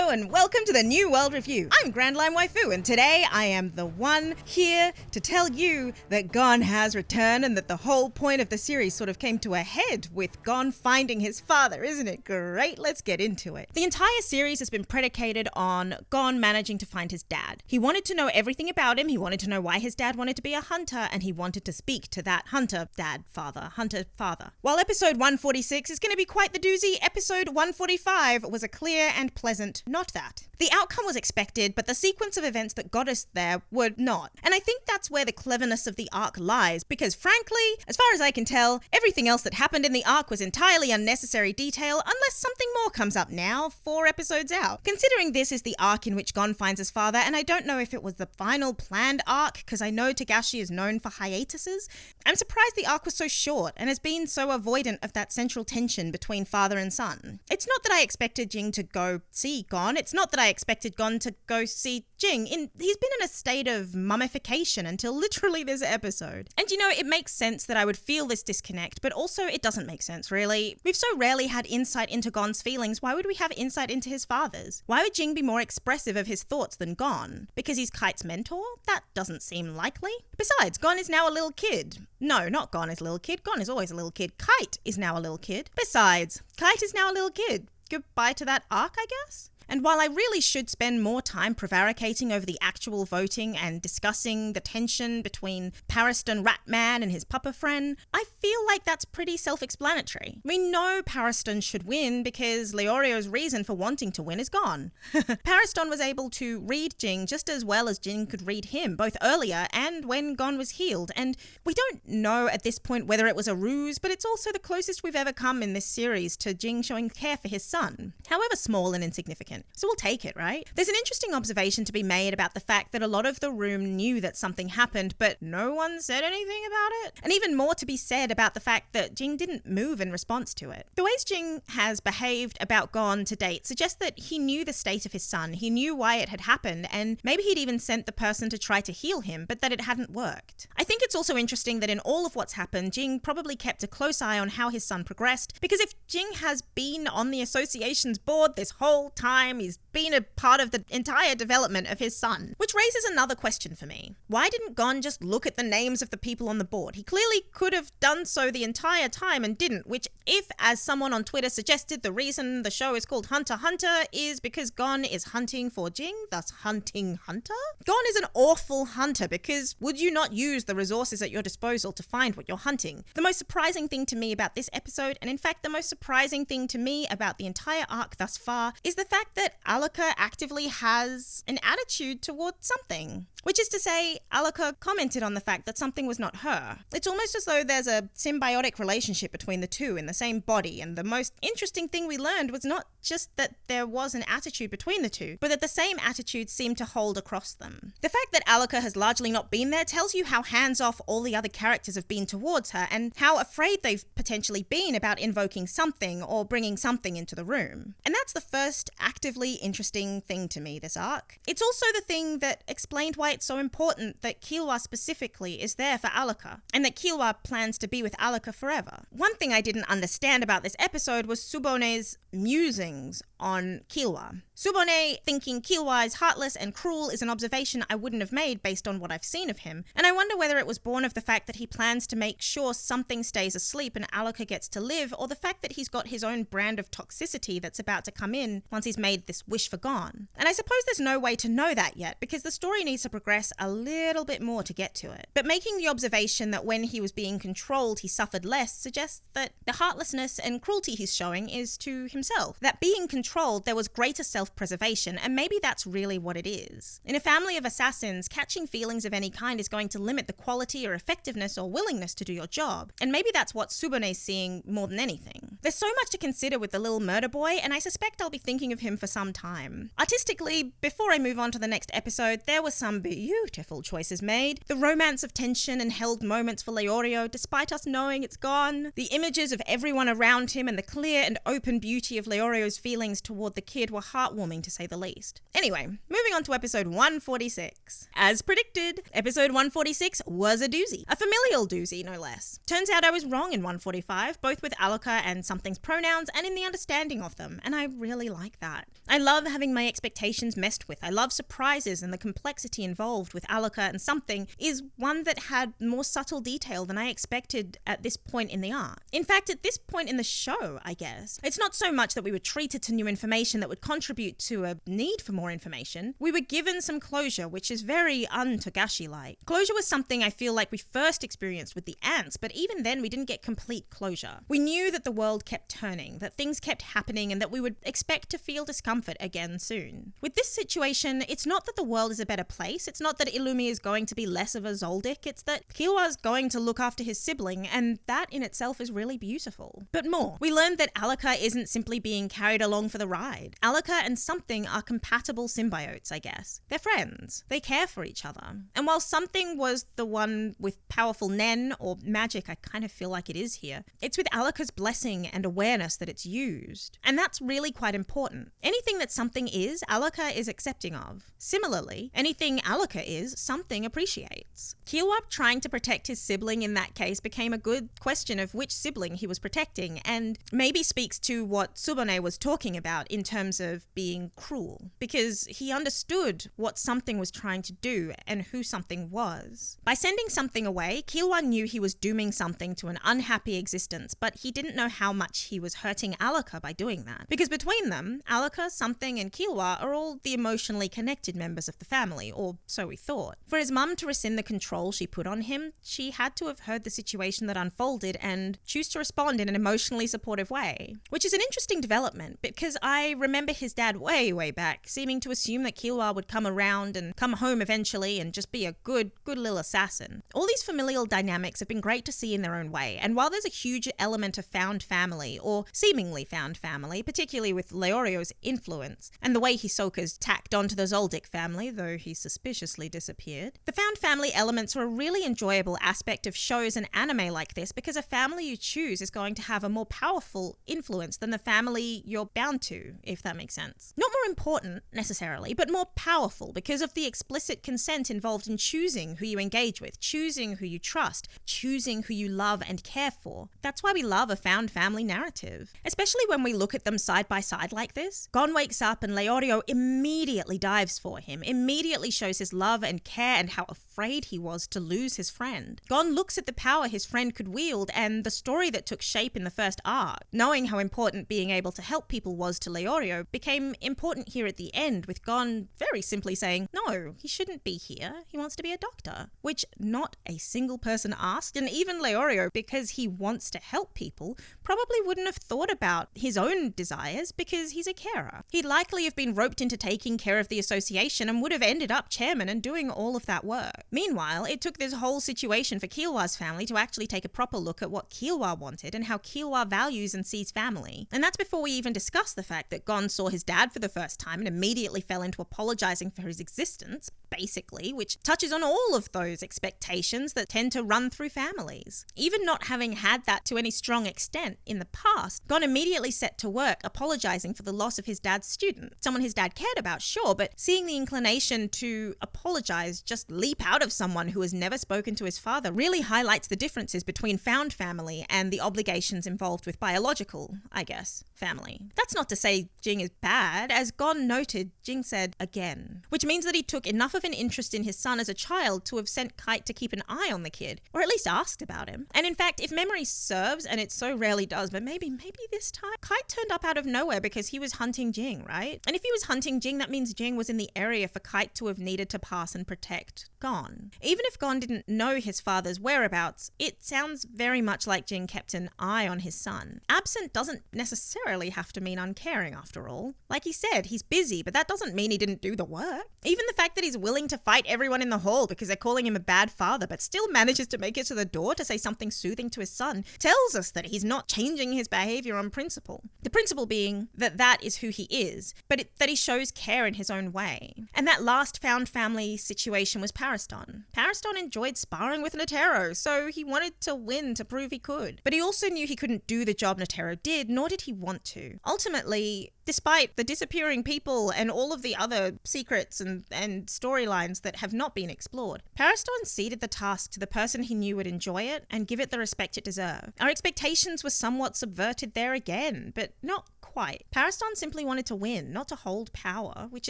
Hello and welcome to the New World Review. I'm Grandline Waifu and today I am the one here to tell you that Gon has returned and that the whole point of the series sort of came to a head with Gon finding his father. Isn't it great? Let's get into it. The entire series has been predicated on Gon managing to find his dad. He wanted to know everything about him. He wanted to know why his dad wanted to be a hunter, and he wanted to speak to that hunter father. While episode 146 is going to be quite the doozy, episode 145 was a clear and pleasant not that. The outcome was expected, but the sequence of events that got us there were not. And I think that's where the cleverness of the arc lies, because frankly, as far as I can tell, everything else that happened in the arc was entirely unnecessary detail unless something more comes up now, 4 episodes out. Considering this is the arc in which Gon finds his father, and I don't know if it was the final planned arc, because I know Togashi is known for hiatuses, I'm surprised the arc was so short and has been so avoidant of that central tension between father and son. It's not that I expected Jing to go see Gon, it's not that I expected Gon to go see Jing. He's been in a state of mummification until literally this episode. And you know, it makes sense that I would feel this disconnect, but also it doesn't make sense, really. We've so rarely had insight into Gon's feelings, why would we have insight into his father's? Why would Jing be more expressive of his thoughts than Gon? Because he's Kite's mentor? That doesn't seem likely. Besides, Gon is now a little kid. No, not Gon is a little kid. Gon is always a little kid. Kite is now a little kid. Besides, Kite is now a little kid. Goodbye to that arc, I guess? And while I really should spend more time prevaricating over the actual voting and discussing the tension between Pariston Ratman and his papa friend, I feel like that's pretty self-explanatory. We know Pariston should win because Leorio's reason for wanting to win is gone. Pariston was able to read Jing just as well as Jing could read him, both earlier and when Gon was healed, and we don't know at this point whether it was a ruse, but it's also the closest we've ever come in this series to Jing showing care for his son, however small and insignificant. So we'll take it, right? There's an interesting observation to be made about the fact that a lot of the room knew that something happened, but no one said anything about it. And even more to be said about the fact that Jing didn't move in response to it. The ways Jing has behaved about Gon to date suggest that he knew the state of his son, he knew why it had happened, and maybe he'd even sent the person to try to heal him, but that it hadn't worked. I think it's also interesting that in all of what's happened, Jing probably kept a close eye on how his son progressed, because if Jing has been on the association's board this whole time, he's been a part of the entire development of his son. Which raises another question for me. Why didn't Gon just look at the names of the people on the board? He clearly could have done so the entire time and didn't, which if, as someone on Twitter suggested, the reason the show is called Hunter x Hunter is because Gon is hunting for Jing, thus hunting Hunter? Gon is an awful hunter because would you not use the resources at your disposal to find what you're hunting? The most surprising thing to me about this episode, and in fact the most surprising thing to me about the entire arc thus far, is the fact that Alaka actively has an attitude towards something. Which is to say, Alaka commented on the fact that something was not her. It's almost as though there's a symbiotic relationship between the two in the same body, and the most interesting thing we learned was not just that there was an attitude between the two, but that the same attitude seemed to hold across them. The fact that Alaka has largely not been there tells you how hands-off all the other characters have been towards her, and how afraid they've potentially been about invoking something or bringing something into the room. And that's the first actively interesting thing to me this arc. It's also the thing that explained why it's so important that Killua specifically is there for Alaka, and that Killua plans to be with Alaka forever. One thing I didn't understand about this episode was Subone's musings on Killua. Subone thinking Killua is heartless and cruel is an observation I wouldn't have made based on what I've seen of him, and I wonder whether it was born of the fact that he plans to make sure something stays asleep and Alaka gets to live, or the fact that he's got his own brand of toxicity that's about to come in once he's made this wish for Gon. And I suppose there's no way to know that yet, because the story needs to progress a little bit more to get to it. But making the observation that when he was being controlled he suffered less suggests that the heartlessness and cruelty he's showing is to himself. That being controlled there was greater self-preservation, and maybe that's really what it is. In a family of assassins, catching feelings of any kind is going to limit the quality or effectiveness or willingness to do your job, and maybe that's what Subone's seeing more than anything. There's so much to consider with the little murder boy, and I suspect I'll be thinking of him for some time. Artistically, before I move on to the next episode, there were some beautiful choices made. The romance of tension and held moments for Leorio, despite us knowing it's gone. The images of everyone around him and the clear and open beauty of Leorio's feelings toward the kid were heartwarming to say the least. Anyway, moving on to episode 146. As predicted, episode 146 was a doozy. A familial doozy, no less. Turns out I was wrong in 145, both with Alaka and some something's pronouns and in the understanding of them, and I really like that. I love having my expectations messed with. I love surprises, and the complexity involved with Alaka and something is one that had more subtle detail than I expected at this point in the arc. In fact, at this point in the show, I guess, it's not so much that we were treated to new information that would contribute to a need for more information. We were given some closure, which is very un-Togashi-like. Closure was something I feel like we first experienced with the ants, but even then we didn't get complete closure. We knew that the world kept turning, that things kept happening, and that we would expect to feel discomfort again soon. With this situation, it's not that the world is a better place, it's not that Illumi is going to be less of a Zoldyck, it's that Killua is going to look after his sibling, and that in itself is really beautiful. But more, we learned that Alaka isn't simply being carried along for the ride. Alaka and Something are compatible symbiotes, I guess. They're friends. They care for each other. And while Something was the one with powerful Nen, or magic, I kind of feel like it is here, it's with Alaka's blessing and awareness that it's used. And that's really quite important. Anything that Something is, Alaka is accepting of. Similarly, anything Alaka is, Something appreciates. Killua trying to protect his sibling in that case became a good question of which sibling he was protecting, and maybe speaks to what Tsubone was talking about in terms of being cruel, because he understood what Something was trying to do and who Something was. By sending Something away, Killua knew he was dooming Something to an unhappy existence, but he didn't know how much he was hurting Alaka by doing that. Because between them, Alaka, Something, and Killua are all the emotionally connected members of the family, or so we thought. For his mum to rescind the control she put on him, she had to have heard the situation that unfolded and choose to respond in an emotionally supportive way. Which is an interesting development, because I remember his dad way back seeming to assume that Killua would come around and come home eventually and just be a good little assassin. All these familial dynamics have been great to see in their own way, and while there's a huge element of found family, or seemingly found family, particularly with Leorio's influence, and the way Hisoka's tacked onto the Zoldyck family, though he suspiciously disappeared, the found family elements are a really enjoyable aspect of shows and anime like this, because a family you choose is going to have a more powerful influence than the family you're bound to, if that makes sense. Not more important, necessarily, but more powerful because of the explicit consent involved in choosing who you engage with, choosing who you trust, choosing who you love and care for. That's why we love a found family narrative. Especially when we look at them side by side like this. Gon wakes up and Leorio immediately dives for him, immediately shows his love and care and how afraid he was to lose his friend. Gon looks at the power his friend could wield and the story that took shape in the first arc. Knowing how important being able to help people was to Leorio became important here at the end, with Gon very simply saying, no, he shouldn't be here, he wants to be a doctor. Which not a single person asked, and even Leorio, because he wants to help people, probably wouldn't have thought about his own desires because he's a carer. He'd likely have been roped into taking care of the association and would have ended up chairman and doing all of that work. Meanwhile, it took this whole situation for Killwa's family to actually take a proper look at what Killwa wanted and how Killwa values and sees family. And that's before we even discuss the fact that Gon saw his dad for the first time and immediately fell into apologizing for his existence, basically, which touches on all of those expectations that tend to run through families. Even not having had that to any strong extent in the past, Gon immediately set to work apologizing for the loss of his dad's student. Someone his dad cared about, sure, but seeing the inclination to apologize just leap out of someone who has never spoken to his father really highlights the differences between found family and the obligations involved with biological, I guess, family. That's not to say Jing is bad. As Gon noted, Jing said again, which means that he took enough of an interest in his son as a child to have sent Kite to keep an eye on the kid, or at least asked about him. And in fact, if memory serves, and it so rarely does, but maybe this time, Kite turned up out of nowhere because he was hunting Jing, right? And if he was hunting Jing, that means Jing was in the area for Kite to have needed to pass and protect Gon. Even if Gon didn't know his father's whereabouts, it sounds very much like Jing kept an eye on his son. Absent doesn't necessarily have to mean uncaring, after all. Like he said, he's busy, but that doesn't mean he didn't do the work. Even the fact that he's willing to fight everyone in the hall because they're calling him a bad father, but still manages to make it to the door to say something soothing to his son, tells us that he's not changing his behavior on principle. The principle being that that is who he is, but that he shows care in his own way. And that last found family situation was Pariston. Pariston enjoyed sparring with Netero, so he wanted to win to prove he could. But he also knew he couldn't do the job Netero did, nor did he want to. Ultimately, despite the disappearing people and all of the other secrets and stories storylines that have not been explored. Pariston ceded the task to the person he knew would enjoy it and give it the respect it deserved. Our expectations were somewhat subverted there again, but not quite. Pariston simply wanted to win, not to hold power, which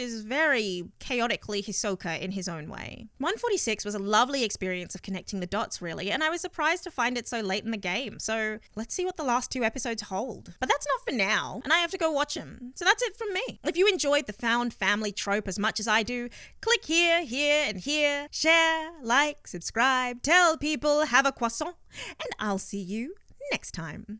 is very chaotically Hisoka in his own way. 146 was a lovely experience of connecting the dots, really, and I was surprised to find it so late in the game, so let's see what the last 2 episodes hold. But that's not for now, and I have to go watch them. So that's it from me. If you enjoyed the found family trope as much as I do, click here, here, and here, share, like, subscribe, tell people, have a croissant, and I'll see you next time.